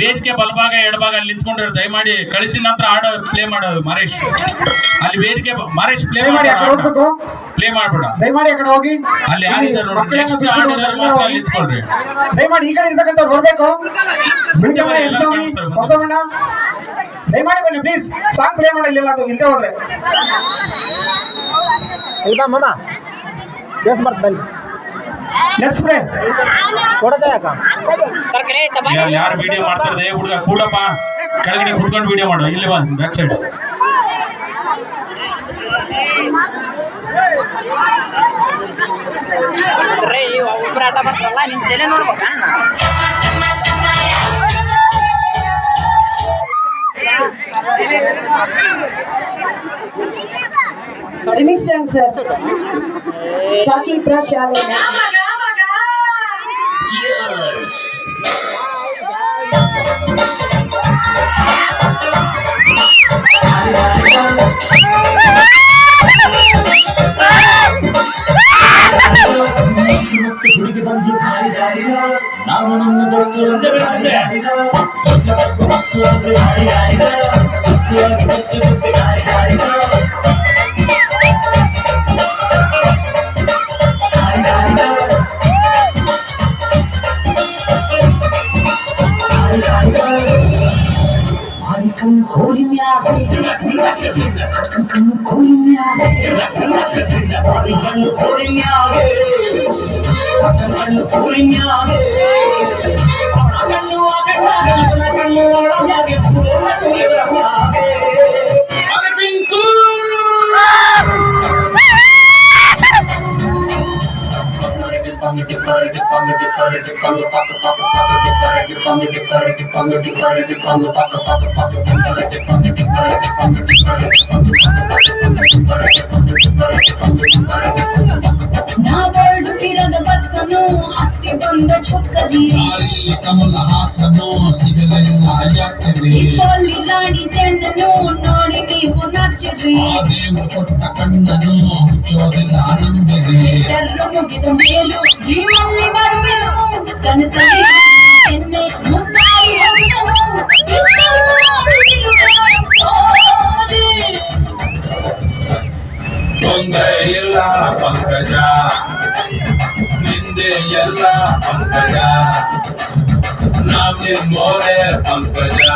ವೇದಿಕೆ ಬಲಭಾಗ ಎಡಭಾಗ ಅಲ್ಲಿ ನಿಂತ್ಕೊಂಡಿರೋ ದಯಮಾಡಿ ಕಳಿಸಿ ನಂತರ ಆಡೋ ಪ್ಲೇ ಮಾಡೋದು ಮರೇಶ್. ಅಲ್ಲಿ ವೇದಿಕೆ ಮರೇಶ್ ಪ್ಲೇ ಮಾಡಿ ಪ್ಲೇ ಮಾಡ್ಬೇಡ ದಯಮಾಡಿ ಆ ಕಡೆ ಹೋಗಿ. ಅಲ್ಲಿ ಯಾರಿದ್ದಾರೆ ನೋಡಿ ನಿಂತ್ಕೊಳ್ರಿ. ದಯಮಾಡಿ ಈ ಕಡೆ ಇರ್ತಕ್ಕಂಥವ್ರು ಬರ್ಬೇಕು. ದಯಮಾಡಿ ಬನ್ನಿ ಪ್ಲೀಸ್. ಸಾಂಗ್ ಪ್ಲೇ ಮಾಡಲಿಲ್ಲ ಅದು ಹಿಂದೆ ಹೋದ್ರೆ ಇಲ್ವಾ ಮಾಮ ಬೇಸ್ ಬರ್ತ ಬನ್ನಿ. ನೆಕ್ಸ್ಟ್ ಪ್ಲೇ ಕೊಡದ ಯಾಕ ಯಾರು ವಿಡಿಯೋ ಮಾಡ್ತಾರೆ ಹುಡುಗ ಕೂಡಪ್ಪ ಕೆಳಗಡೆ ಕುತ್ಕೊಂಡು ವಿಡಿಯೋ ಮಾಡು. ಇಲ್ಲಿ ಬಾ ಬ್ಯಾಕ್ ಸೈಡ್. ಆಟ ಮಾಡ್ತಾರಲ್ಲ ನಿಮ್ ತಲೆ ನೋಡ್ಬೇಕ. Remix song sir. Saki Prashale. Yes. ಕಮಲ ಹಾಸನು ಸಿಗಲಿಲ್ಲ ಯಾಕೆ ಲಾಡಿ ಜನನು ನೋಡಿ ನೀವು ನಚ್ಚಿರಿ. ದೇವರು ಕೊಟ್ಟ ಕಣ್ಣನು ಮುಚ್ಚೋದಿಲ್ಲ ನಂಬಿರಿ. ಚರ್ರು ಮುಗಿದ ಮೇಲೂ ನೀವಲ್ಲಿ ಬರುವೆನು ಕನಸಲ್ಲಿ ಎನ್ನೆ ಮುದ್ದಾಯಿ ತೊಂದರೆ ಇಲ್ಲ ಪಂಕಜ ನಿಂದೆ ಎಲ್ಲ ಪಂಕಜ ನಾವ್ ಮೋರೆ ಪಂಕಜ.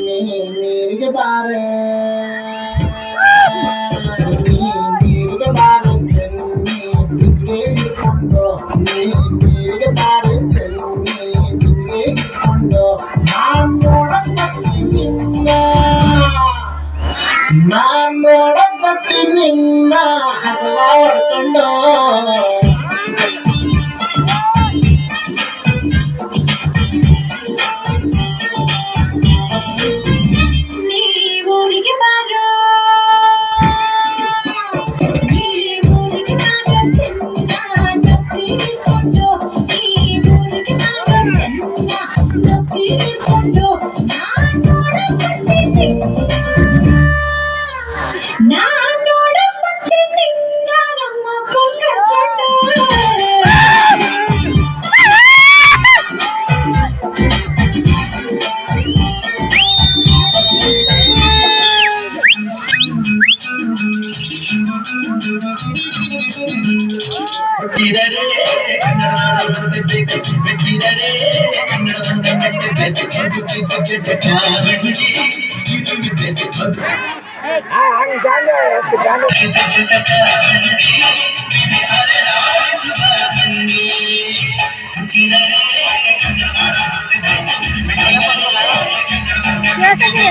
ನೀರಿಗೆ ಬಾರೆ ನೀರಿಗೆ ಬಾರೆ ಚೆನ್ನಿ ಹಿಡ್ಕೊಂಡು ನೀರಿಗೆ ಬಾರೆ ಚೆನ್ನಿ ಹಿಡ್ಕೊಂಡು ನಾನ್ ನೋಡಕ್ಕೆ ನಿನ್ನ ಹಸವಾಡ್ಕೊಂಡು ನೀವೂರಿಗೆ ಬಾರೋ ನೀವೂರಿಗೆ ಬಾರೋ ಚೆನ್ನ ಡಬ್ಬಿ ಹಿಡ್ಕೊಂಡು ನೀವೂರಿಗೆ ಬಾರೋ ಚೆನ್ನ ಡಬ್ಬಿ ಹಿಡ್ಕೊಂಡು ನಾನ್ ನೋಡಕ್ಕೆ ನಿನ್ನ ನಮ್ಮ ಕರ್ಕೊಂಡು ಕೇಳ್ತದೆ